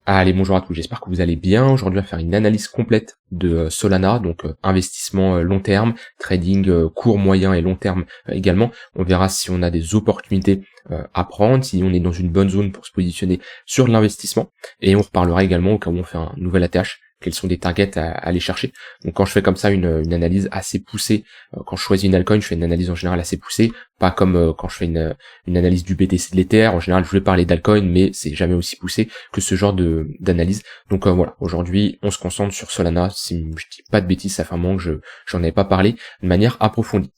Allez, bonjour à tous, j'espère que vous allez bien. Aujourd'hui, on va faire une analyse complète de Solana, donc investissement long terme, trading court, moyen et long terme également. On verra si on a des opportunités à prendre, si on est dans une bonne zone pour se positionner sur de l'investissement. Et on reparlera également, au cas où on fait un nouvel ATH, quels sont des targets à aller chercher. Donc quand je fais comme ça une analyse assez poussée, quand je choisis une altcoin, je fais une analyse en général assez poussée, pas comme quand je fais une analyse du BTC de l'Ether. En général, je vais parler d'altcoin, mais c'est jamais aussi poussé que ce genre d'analyse. Donc voilà, aujourd'hui, on se concentre sur Solana. Si je dis pas de bêtises, ça fait un moment que j'en avais pas parlé de manière approfondie.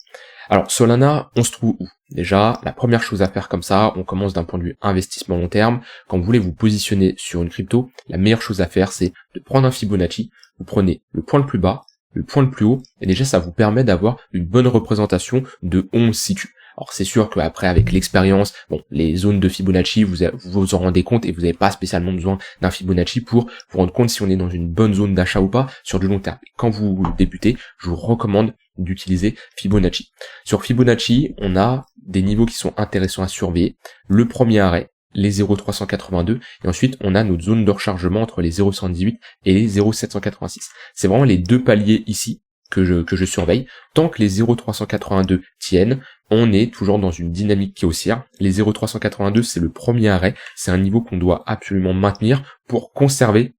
Alors Solana, on se trouve où? Déjà, la première chose à faire comme ça, on commence d'un point de vue investissement long terme. Quand vous voulez vous positionner sur une crypto, la meilleure chose à faire, c'est de prendre un Fibonacci. Vous prenez le point le plus bas, le point le plus haut, et déjà ça vous permet d'avoir une bonne représentation de où on se situe. Alors c'est sûr qu'après avec l'expérience, bon, les zones de Fibonacci, vous vous en rendez compte et vous n'avez pas spécialement besoin d'un Fibonacci pour vous rendre compte si on est dans une bonne zone d'achat ou pas sur du long terme. Quand vous débutez, je vous recommande d'utiliser Fibonacci. Sur Fibonacci, on a des niveaux qui sont intéressants à surveiller. Le premier arrêt, les 0,382, et ensuite on a notre zone de rechargement entre les 0,118 et les 0,786. C'est vraiment les deux paliers ici que je surveille. Tant que les 0,382 tiennent, on est toujours dans une dynamique qui est haussière. Les 0,382, c'est le premier arrêt, c'est un niveau qu'on doit absolument maintenir pour conserver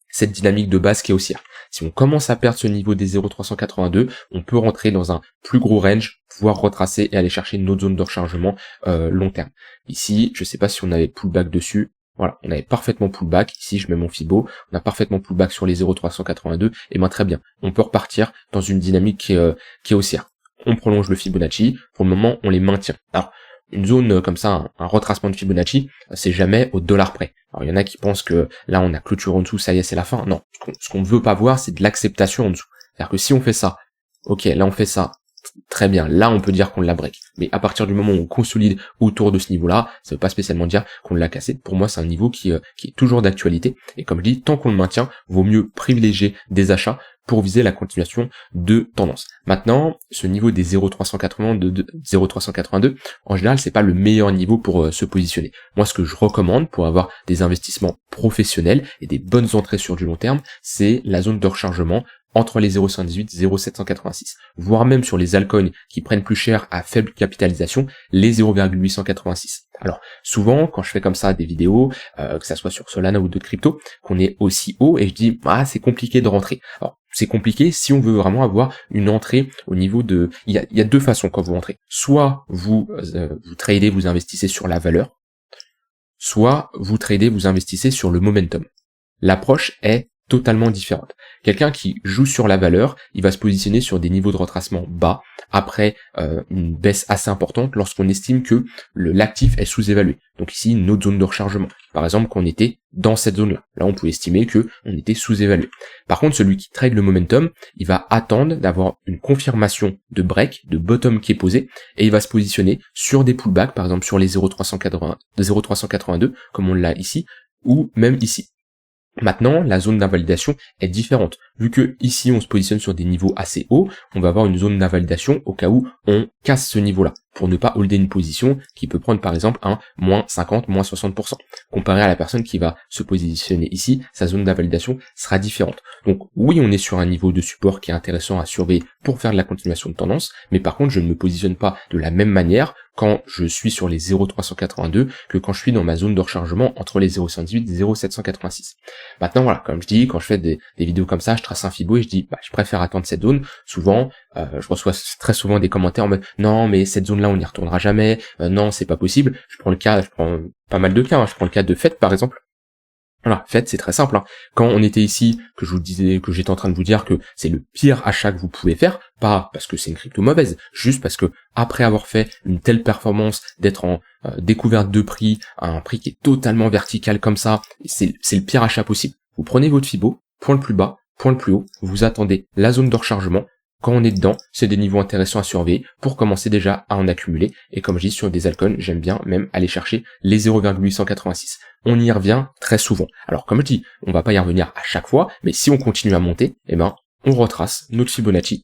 cette dynamique de base qui est haussière. Si on commence à perdre ce niveau des 0,382, on peut rentrer dans un plus gros range, pouvoir retracer et aller chercher une autre zone de rechargement long terme. Ici, je sais pas si on avait pullback dessus. Voilà, on avait parfaitement pullback. Ici, je mets mon Fibo. On a parfaitement pullback sur les 0,382. Et ben très bien, on peut repartir dans une dynamique qui est haussière. On prolonge le Fibonacci. Pour le moment, on les maintient. Alors, une zone comme ça, un retracement de Fibonacci, c'est jamais au dollar près. Alors il y en a qui pensent que là on a clôture en dessous, ça y est, c'est la fin. Non, ce qu'on ne veut pas voir, c'est de l'acceptation en dessous. C'est-à-dire que si on fait ça, ok, là on fait ça, très bien, là on peut dire qu'on l'a break. Mais à partir du moment où on consolide autour de ce niveau-là, ça veut pas spécialement dire qu'on l'a cassé. Pour moi, c'est un niveau qui est toujours d'actualité. Et comme je dis, tant qu'on le maintient, vaut mieux privilégier des achats pour viser la continuation de tendance. Maintenant, ce niveau des 0,382, en général, c'est pas le meilleur niveau pour se positionner. Moi, ce que je recommande pour avoir des investissements professionnels et des bonnes entrées sur du long terme, c'est la zone de rechargement entre les 0,118 et 0,786, voire même sur les altcoins qui prennent plus cher à faible capitalisation, les 0,886. Alors, souvent, quand je fais comme ça des vidéos, que ça soit sur Solana ou d'autres cryptos, qu'on est aussi haut, et je dis, c'est compliqué de rentrer. Alors, c'est compliqué si on veut vraiment avoir une entrée au niveau de... Il y a deux façons quand vous rentrez. Soit vous tradez, vous investissez sur la valeur, soit vous tradez, vous investissez sur le momentum. L'approche est totalement différente. Quelqu'un qui joue sur la valeur, il va se positionner sur des niveaux de retracement bas après une baisse assez importante lorsqu'on estime que l'actif est sous-évalué. Donc ici, une autre zone de rechargement. Par exemple, qu'on était dans cette zone-là. Là, on peut estimer que on était sous-évalué. Par contre, celui qui trade le momentum, il va attendre d'avoir une confirmation de break, de bottom qui est posé, et il va se positionner sur des pullbacks, par exemple sur les 0,382, comme on l'a ici, ou même ici. Maintenant, la zone d'invalidation est différente. Vu que ici on se positionne sur des niveaux assez hauts, on va avoir une zone d'invalidation au cas où on casse ce niveau-là, pour ne pas holder une position qui peut prendre par exemple un moins 50, moins 60%. Comparé à la personne qui va se positionner ici, sa zone d'invalidation sera différente. Donc oui, on est sur un niveau de support qui est intéressant à surveiller pour faire de la continuation de tendance, mais par contre je ne me positionne pas de la même manière quand je suis sur les 0,382 que quand je suis dans ma zone de rechargement entre les 0,118 et 0,786. Maintenant voilà, comme je dis, quand je fais des vidéos comme ça, je trace un Fibo et je dis je préfère attendre cette zone. Souvent, je reçois très souvent des commentaires en mode non mais cette zone là on n'y retournera jamais, non c'est pas possible. Je prends pas mal de cas, je prends le cas de FED par exemple. Voilà, FED c'est très simple. Quand on était ici, que je vous disais, que j'étais en train de vous dire que c'est le pire achat que vous pouvez faire, pas parce que c'est une crypto mauvaise, juste parce que après avoir fait une telle performance, d'être en découverte de prix, à un prix qui est totalement vertical comme ça, c'est le pire achat possible. Vous prenez votre Fibo, point le plus bas, point le plus haut, vous attendez la zone de rechargement. Quand on est dedans, c'est des niveaux intéressants à surveiller pour commencer déjà à en accumuler. Et comme je dis, sur des altcoins, j'aime bien même aller chercher les 0,886. On y revient très souvent. Alors comme je dis, on va pas y revenir à chaque fois, mais si on continue à monter, on retrace notre Fibonacci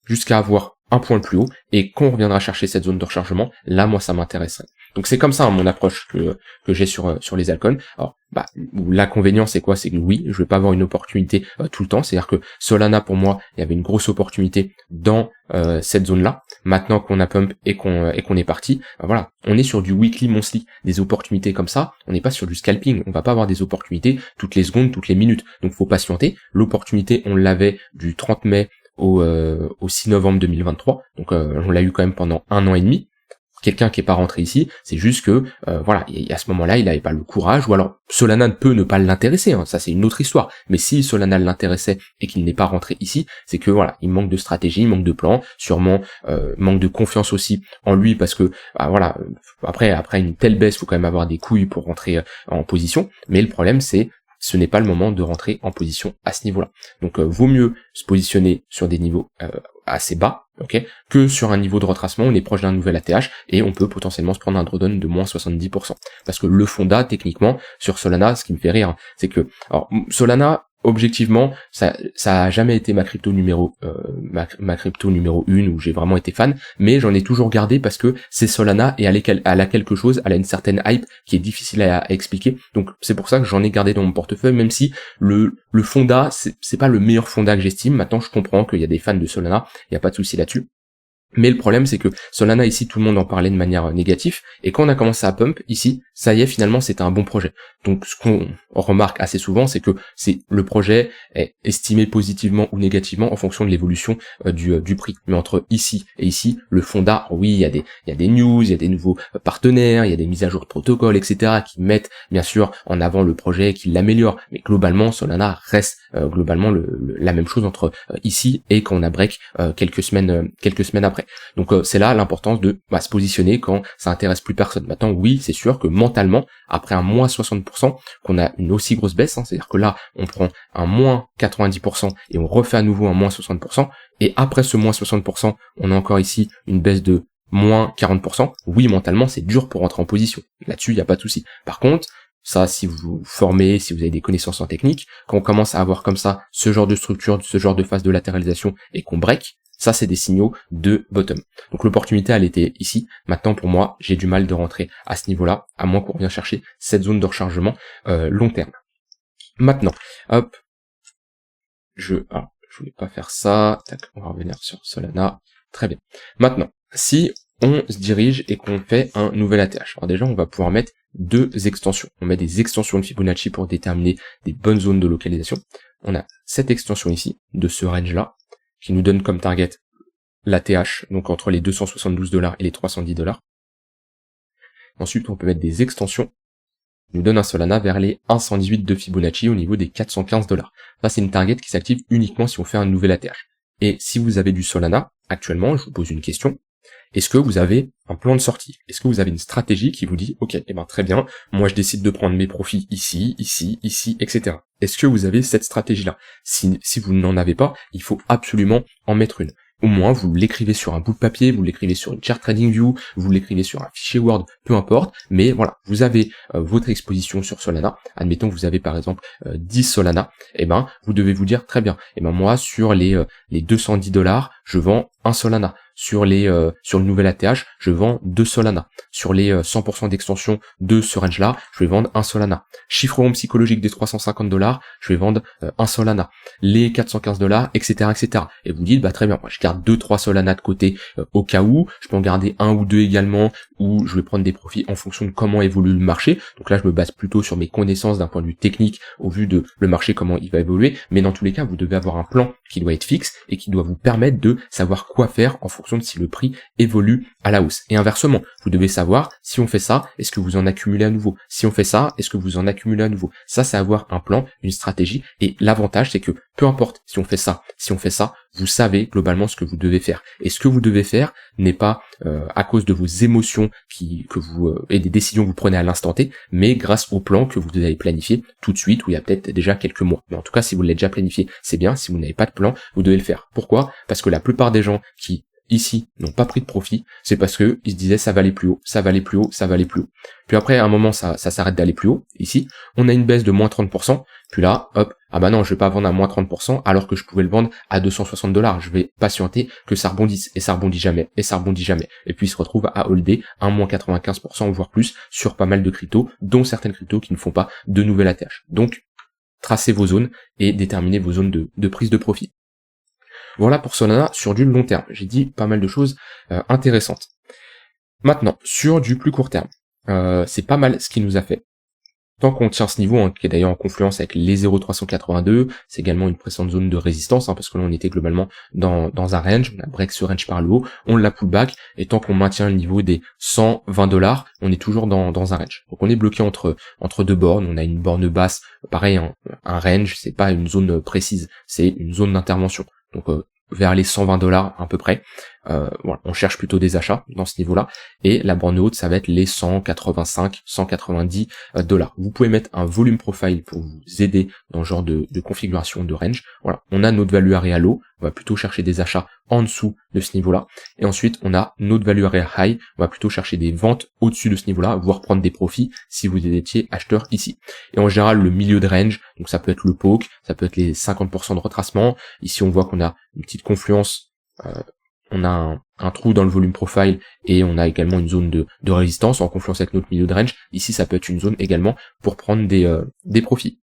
jusqu'à avoir un point plus haut, et quand on reviendra chercher cette zone de rechargement, là, moi, ça m'intéresserait. Donc c'est comme ça, hein, mon approche que j'ai sur les altcoins. Alors, l'inconvénient, c'est quoi? C'est que oui, je vais pas avoir une opportunité tout le temps. C'est-à-dire que Solana, pour moi, il y avait une grosse opportunité dans cette zone-là. Maintenant qu'on a pump et qu'on est parti, voilà, on est sur du weekly, monthly, des opportunités comme ça. On n'est pas sur du scalping. On va pas avoir des opportunités toutes les secondes, toutes les minutes. Donc faut patienter. L'opportunité, on l'avait du 30 mai au 6 novembre 2023, donc on l'a eu quand même pendant 1 an et demi. Quelqu'un qui est pas rentré ici, c'est juste que voilà, à ce moment-là, il avait pas le courage, ou alors Solana peut ne pas l'intéresser, hein, ça c'est une autre histoire. Mais si Solana l'intéressait et qu'il n'est pas rentré ici, c'est que voilà, il manque de stratégie, il manque de plan, sûrement manque de confiance aussi en lui, parce que voilà, après une telle baisse, faut quand même avoir des couilles pour rentrer en position. Mais le problème, c'est ce n'est pas le moment de rentrer en position à ce niveau-là. Donc vaut mieux se positionner sur des niveaux assez bas, ok, que sur un niveau de retracement, on est proche d'un nouvel ATH et on peut potentiellement se prendre un drawdown de moins 70%. Parce que le fonda, techniquement, sur Solana, ce qui me fait rire, hein, c'est que alors Solana, objectivement, ça a jamais été ma crypto numéro 1 où j'ai vraiment été fan, mais j'en ai toujours gardé parce que c'est Solana et elle a quelque chose, elle a une certaine hype qui est difficile à expliquer. Donc c'est pour ça que j'en ai gardé dans mon portefeuille, même si le fonda, c'est pas le meilleur fonda que j'estime. Maintenant, je comprends qu'il y a des fans de Solana, il y a pas de souci là-dessus. Mais le problème, c'est que Solana, ici, tout le monde en parlait de manière négative, et quand on a commencé à pump, ici, ça y est, finalement, c'était un bon projet. Donc, ce qu'on remarque assez souvent, c'est que le projet est estimé positivement ou négativement en fonction de l'évolution du prix. Mais entre ici et ici, le fonda, oui, il y a des news, il y a des nouveaux partenaires, il y a des mises à jour de protocole, etc., qui mettent, bien sûr, en avant le projet, qui l'améliorent. Mais globalement, Solana reste globalement la même chose entre ici et quand on a break quelques semaines après. Donc c'est là l'importance de se positionner quand ça intéresse plus personne. Maintenant, oui, c'est sûr que mentalement, après un moins 60%, qu'on a une aussi grosse baisse, hein, c'est-à-dire que là, on prend un moins 90% et on refait à nouveau un moins 60%, et après ce moins 60%, on a encore ici une baisse de moins 40%. Oui, mentalement, c'est dur pour rentrer en position. Là-dessus, il n'y a pas de souci. Par contre, ça, si vous vous formez, si vous avez des connaissances en technique, quand on commence à avoir comme ça ce genre de structure, ce genre de phase de latéralisation et qu'on break, ça c'est des signaux de bottom. Donc l'opportunité elle était ici. Maintenant pour moi, j'ai du mal de rentrer à ce niveau-là, à moins qu'on revienne chercher cette zone de rechargement long terme. Maintenant, hop, je voulais pas faire ça. Tac, on va revenir sur Solana. Très bien. Maintenant, si on se dirige et qu'on fait un nouvel ATH, alors déjà on va pouvoir mettre 2 extensions. On met des extensions de Fibonacci pour déterminer des bonnes zones de localisation. On a cette extension ici, de ce range-là, qui nous donne comme target l'ATH, donc entre les 272 $ et les 310 $. Ensuite, on peut mettre des extensions, qui nous donne un Solana vers les 1,118 de Fibonacci au niveau des 415 $. Ça, c'est une target qui s'active uniquement si on fait un nouvel ATH. Et si vous avez du Solana, actuellement, je vous pose une question. Est-ce que vous avez un plan de sortie? Est-ce que vous avez une stratégie qui vous dit, ok, très bien, moi je décide de prendre mes profits ici, ici, ici, etc. Est-ce que vous avez cette stratégie-là? Si vous n'en avez pas, il faut absolument en mettre une. Au moins, vous l'écrivez sur un bout de papier, vous l'écrivez sur une chart trading view, vous l'écrivez sur un fichier Word, peu importe, mais voilà, vous avez votre exposition sur Solana. Admettons que vous avez par exemple 10 Solana, vous devez vous dire, très bien, moi sur les 210 $, je vends un Solana. Sur le nouvel ATH, je vends 2 Solana. Sur les 100% d'extension de ce range-là, je vais vendre un Solana. Chiffre rond psychologique des 350 $, je vais vendre un Solana. Les 415 $, etc., etc. Et vous dites, très bien, moi je garde 2-3 Solana de côté au cas où, je peux en garder 1 ou 2 également, ou je vais prendre des profits en fonction de comment évolue le marché. Donc là, je me base plutôt sur mes connaissances d'un point de vue technique, au vu de le marché, comment il va évoluer. Mais dans tous les cas, vous devez avoir un plan qui doit être fixe et qui doit vous permettre de savoir quoi faire en fonction de si le prix évolue à la hausse. Et inversement, vous devez savoir, si on fait ça, est-ce que vous en accumulez à nouveau? Si on fait ça, est-ce que vous en accumulez à nouveau? Ça, c'est avoir un plan, une stratégie. Et l'avantage, c'est que peu importe si on fait ça, vous savez globalement ce que vous devez faire. Et ce que vous devez faire n'est pas à cause de vos émotions et des décisions que vous prenez à l'instant T, mais grâce au plan que vous avez planifié tout de suite, où il y a peut-être déjà quelques mois. Mais en tout cas, si vous l'avez déjà planifié, c'est bien. Si vous n'avez pas de plan, vous devez le faire. Pourquoi? Parce que la plupart des gens qui ici n'ont pas pris de profit, c'est parce que ils se disaient ça va aller plus haut, ça va aller plus haut, ça va aller plus haut. Puis après, à un moment, ça s'arrête d'aller plus haut. Ici, on a une baisse de moins 30%. Puis là, hop, ah bah non, je vais pas vendre à moins 30% alors que je pouvais le vendre à 260 $. Je vais patienter que ça rebondisse. Et ça rebondit jamais. Et ça rebondit jamais. Et puis il se retrouve à holder un moins 95% voire plus sur pas mal de cryptos, dont certaines cryptos qui ne font pas de nouvelles ATH. Donc, tracez vos zones et déterminez vos zones de prise de profit. Voilà pour Solana sur du long terme. J'ai dit pas mal de choses intéressantes. Maintenant, sur du plus court terme, c'est pas mal ce qu'il nous a fait. Tant qu'on tient ce niveau, hein, qui est d'ailleurs en confluence avec les 0,382, c'est également une précédente zone de résistance, hein, parce que là on était globalement dans un range, on a break ce range par le haut, on l'a pullback, et tant qu'on maintient le niveau des 120 $, on est toujours dans un range. Donc on est bloqué entre deux bornes, on a une borne basse, pareil, un range, c'est pas une zone précise, c'est une zone d'intervention. Donc vers les 120 $ à peu près. Voilà, on cherche plutôt des achats dans ce niveau-là, et la borne haute, ça va être les 185, 190 $. Vous pouvez mettre un volume profile pour vous aider dans ce genre de configuration de range. Voilà, on a notre value area low, on va plutôt chercher des achats en dessous de ce niveau-là, et ensuite on a notre value area high, on va plutôt chercher des ventes au-dessus de ce niveau-là, voire prendre des profits si vous étiez acheteur ici. Et en général, le milieu de range, donc ça peut être le poke, ça peut être les 50% de retracement. Ici on voit qu'on a une petite confluence, on a un trou dans le volume profile et on a également une zone de résistance en confluence avec notre milieu de range. Ici, ça peut être une zone également pour prendre des profits.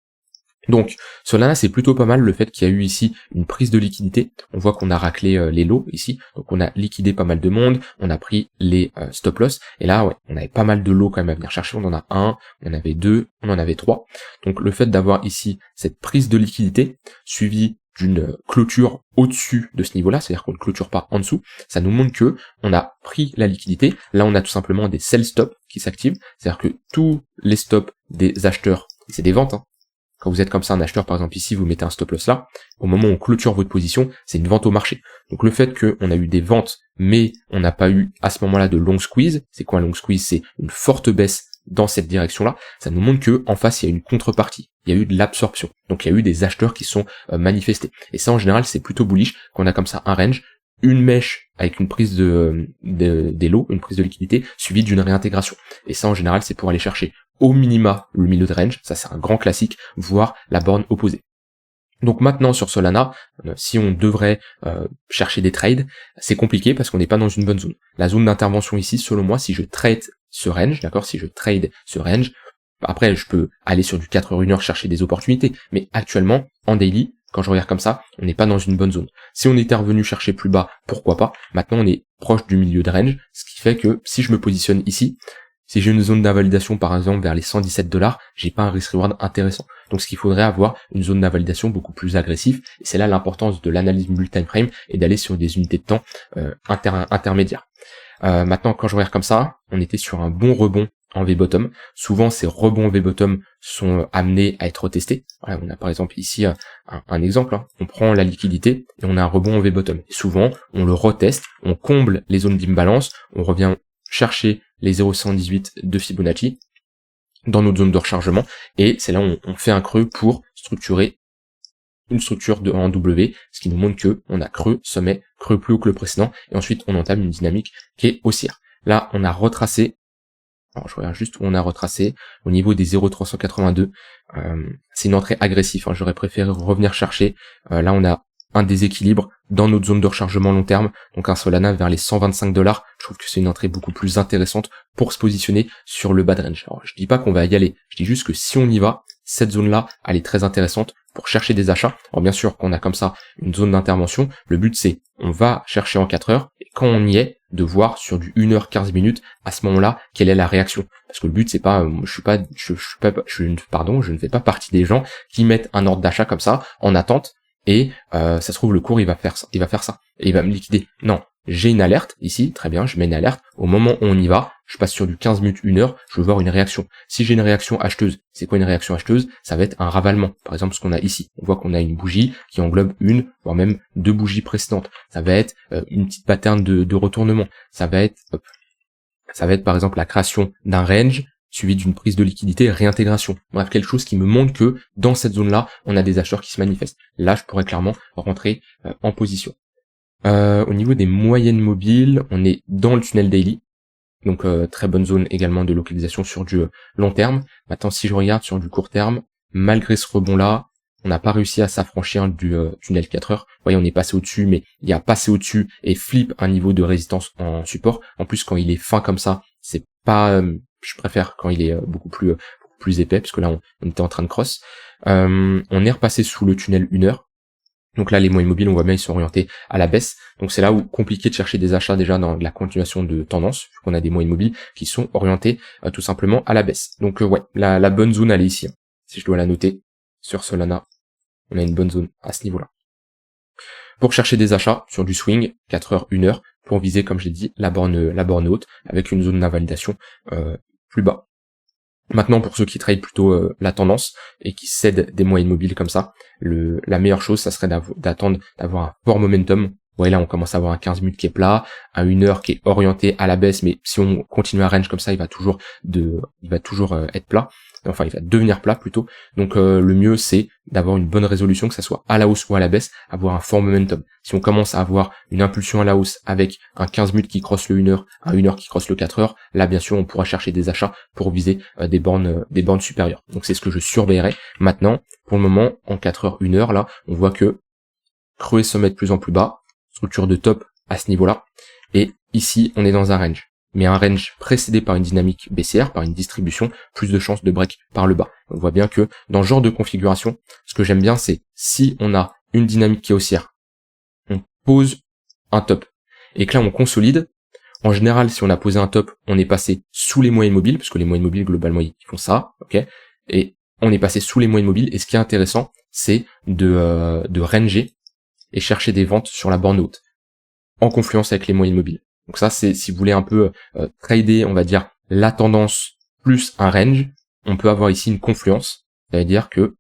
Donc, Solana, c'est plutôt pas mal le fait qu'il y a eu ici une prise de liquidité. On voit qu'on a raclé les lots ici. Donc, on a liquidé pas mal de monde. On a pris les stop loss. Et là, ouais, on avait pas mal de lots quand même à venir chercher. On en a un, on en avait deux, on en avait trois. Donc, le fait d'avoir ici cette prise de liquidité suivie d'une clôture au-dessus de ce niveau-là, c'est-à-dire qu'on ne clôture pas en dessous, ça nous montre que on a pris la liquidité. Là, on a tout simplement des sell stops qui s'activent, c'est-à-dire que tous les stops des acheteurs, c'est des ventes, hein. Quand vous êtes comme ça un acheteur, par exemple ici, vous mettez un stop loss là, au moment où on clôture votre position, c'est une vente au marché. Donc le fait qu'on a eu des ventes, mais on n'a pas eu à ce moment-là de long squeeze, c'est quoi un long squeeze? C'est une forte baisse dans cette direction-là, ça nous montre que en face il y a une contrepartie, il y a eu de l'absorption, donc il y a eu des acheteurs qui sont manifestés. Et ça en général c'est plutôt bullish qu'on a comme ça un range, une mèche avec une prise des lots, une prise de liquidité suivie d'une réintégration. Et ça en général c'est pour aller chercher au minima le milieu de range, ça c'est un grand classique, voire la borne opposée. Donc maintenant sur Solana, si on devrait chercher des trades, c'est compliqué parce qu'on n'est pas dans une bonne zone. La zone d'intervention ici, selon moi, si je trade ce range, d'accord, si je trade ce range, après je peux aller sur du 4h-1h chercher des opportunités, mais actuellement, en daily, quand je regarde comme ça, on n'est pas dans une bonne zone. Si on était revenu chercher plus bas, pourquoi pas? Maintenant on est proche du milieu de range, ce qui fait que si je me positionne ici, si j'ai une zone d'invalidation par exemple vers les 117 $, j'ai pas un risk reward intéressant. Donc ce qu'il faudrait avoir une zone d'invalidation beaucoup plus agressive, et c'est là l'importance de l'analyse multi-time frame et d'aller sur des unités de temps intermédiaires. Maintenant quand je regarde comme ça, on était sur un bon rebond en V-bottom. Souvent ces rebonds V-bottom sont amenés à être testés. Voilà, on a par exemple ici un exemple, hein. On prend la liquidité et on a un rebond en V-bottom. Et souvent on le reteste, on comble les zones d'imbalance, on revient chercher les 0,118 de Fibonacci dans notre zone de rechargement, et c'est là où on fait un creux pour structurer une structure en W, ce qui nous montre que on a creux, sommet, creux plus haut que le précédent, et ensuite on entame une dynamique qui est haussière. Là, on a retracé, alors je regarde juste où on a retracé, au niveau des 0,382, c'est une entrée agressive, hein. J'aurais préféré revenir chercher, là on a un déséquilibre dans notre zone de rechargement long terme, donc un Solana vers les 125 $, je trouve que c'est une entrée beaucoup plus intéressante pour se positionner sur le bas de range. Alors je dis pas qu'on va y aller, je dis juste que si on y va, cette zone-là, elle est très intéressante pour chercher des achats. Alors bien sûr, qu'on a comme ça une zone d'intervention, le but c'est, on va chercher en 4 heures, et quand on y est, de voir sur du 1h15 minutes, à ce moment-là, quelle est la réaction. Parce que le but c'est pas, je ne fais pas partie des gens qui mettent un ordre d'achat comme ça, en attente, et ça se trouve le cours il va faire ça, et il va me liquider. Non, j'ai une alerte ici, très bien, je mets une alerte, au moment où on y va, je passe sur du 15 minutes, 1 heure, je veux voir une réaction. Si j'ai une réaction acheteuse, c'est quoi une réaction acheteuse? Ça va être un ravalement, par exemple ce qu'on a ici. On voit qu'on a une bougie qui englobe une, voire même deux bougies précédentes. Ça va être une petite pattern de retournement. Ça va être par exemple la création d'un range, suivi d'une prise de liquidité, réintégration. Bref, quelque chose qui me montre que dans cette zone-là, on a des acheteurs qui se manifestent. Là, je pourrais clairement rentrer en position. Au niveau des moyennes mobiles, on est dans le tunnel daily. Donc très bonne zone également de localisation sur du long terme. Maintenant, si je regarde sur du court terme, malgré ce rebond-là, on n'a pas réussi à s'affranchir du tunnel 4 heures. Vous voyez, on est passé au-dessus, mais il y a passé au-dessus et flip un niveau de résistance en support. En plus, quand il est fin comme ça, c'est pas... je préfère quand il est beaucoup plus épais, parce que là, on était en train de cross. On est repassé sous le tunnel 1 heure. Donc là, les moyennes mobiles, on voit bien, ils sont orientés à la baisse. Donc c'est là où compliqué de chercher des achats déjà dans la continuation de tendance, vu qu'on a des moyennes mobiles qui sont orientés tout simplement à la baisse. Donc ouais, la bonne zone, elle est ici. Si je dois la noter, sur Solana, on a une bonne zone à ce niveau-là. Pour chercher des achats sur du swing, 4 heures, 1 heure, pour viser, comme je l'ai dit, la borne haute, avec une zone d'invalidation plus bas. Maintenant, pour ceux qui trahissent plutôt la tendance et qui cèdent des moyennes mobiles comme ça, la meilleure chose, ça serait d'attendre d'avoir un fort momentum. Vous voyez là, on commence à avoir un 15 minutes qui est plat, un 1 heure qui est orienté à la baisse, mais si on continue à range comme ça, il va toujours être plat. Enfin, il va devenir plat plutôt. Donc le mieux, c'est d'avoir une bonne résolution, que ça soit à la hausse ou à la baisse, avoir un fort momentum. Si on commence à avoir une impulsion à la hausse avec un 15 minutes qui crosse le 1 heure, un 1 heure qui crosse le 4 heures, là bien sûr on pourra chercher des achats pour viser des bornes supérieures. Donc c'est ce que je surveillerai. Maintenant, pour le moment, en 4 heures, 1 heure, là, on voit que creux et sommet de plus en plus bas, structure de top à ce niveau-là, et ici on est dans un range. Mais un range précédé par une dynamique baissière, par une distribution, plus de chances de break par le bas. On voit bien que dans ce genre de configuration, ce que j'aime bien, c'est si on a une dynamique qui est haussière, on pose un top, et que là on consolide. En général, si on a posé un top, on est passé sous les moyennes mobiles, parce que les moyennes mobiles, globalement, ils font ça, ok, et on est passé sous les moyennes mobiles, et ce qui est intéressant, c'est de ranger et chercher des ventes sur la borne haute, en confluence avec les moyennes mobiles. Donc ça, c'est si vous voulez un peu trader, on va dire, la tendance plus un range, on peut avoir ici une confluence, c'est-à-dire que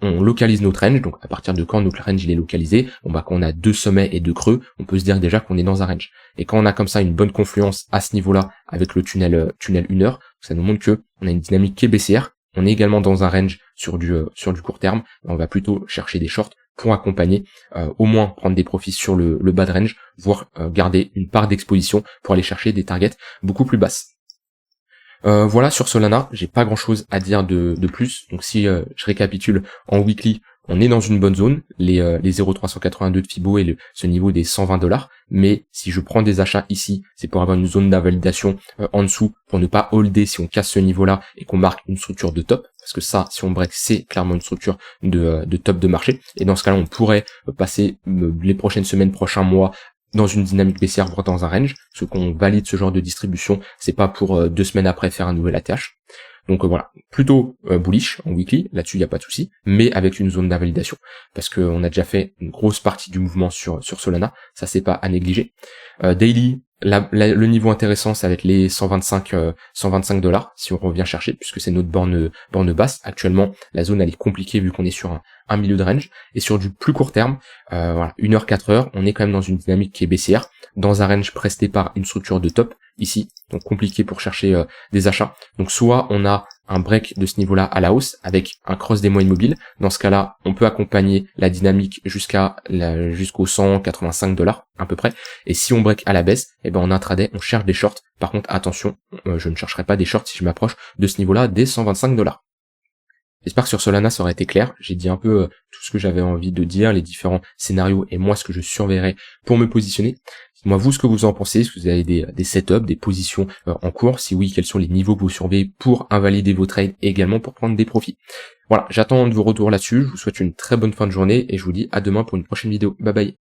on localise notre range, donc à partir de quand notre range il est localisé, quand on a 2 sommets et 2 creux, on peut se dire déjà qu'on est dans un range. Et quand on a comme ça une bonne confluence à ce niveau-là avec le tunnel 1 heure, ça nous montre que on a une dynamique qui est baissière, on est également dans un range sur du court terme, on va plutôt chercher des shorts pour accompagner, au moins prendre des profits sur le bas de range, voire garder une part d'exposition pour aller chercher des targets beaucoup plus basses. Voilà, sur Solana, j'ai pas grand chose à dire de plus. Donc si je récapitule en weekly, on est dans une bonne zone, les 0,382 de Fibo et ce niveau des $120. Mais si je prends des achats ici, c'est pour avoir une zone d'invalidation en dessous, pour ne pas holder si on casse ce niveau-là et qu'on marque une structure de top. Parce que ça, si on break, c'est clairement une structure de top de marché. Et dans ce cas-là, on pourrait passer les prochaines semaines, prochains mois, dans une dynamique baissière, voire dans un range. Ce qu'on valide ce genre de distribution, c'est pas pour 2 semaines après faire un nouvel ATH. Donc voilà, plutôt bullish en weekly, là-dessus il n'y a pas de souci, mais avec une zone d'invalidation, parce qu'on a déjà fait une grosse partie du mouvement sur Solana, ça c'est pas à négliger. Daily, le niveau intéressant c'est avec les $125, si on revient chercher, puisque c'est notre borne basse. Actuellement, la zone elle est compliquée vu qu'on est sur un milieu de range, et sur du plus court terme, 1 heure, 4 heures, on est quand même dans une dynamique qui est baissière, dans un range presté par une structure de top, ici, donc compliqué pour chercher des achats. Donc soit on a un break de ce niveau-là à la hausse avec un cross des moyennes mobiles. Dans ce cas-là, on peut accompagner la dynamique jusqu'aux $185 à peu près. Et si on break à la baisse, en intraday, on cherche des shorts. Par contre, attention, je ne chercherai pas des shorts si je m'approche de ce niveau-là des $125. J'espère que sur Solana ça aurait été clair. J'ai dit un peu tout ce que j'avais envie de dire, les différents scénarios et moi ce que je surveillerai pour me positionner. Dites-moi vous ce que vous en pensez, est-ce que vous avez des setups, des positions en cours, si oui, quels sont les niveaux que vous surveillez pour invalider vos trades et également pour prendre des profits. Voilà, j'attends de vos retours là-dessus, je vous souhaite une très bonne fin de journée et je vous dis à demain pour une prochaine vidéo. Bye bye.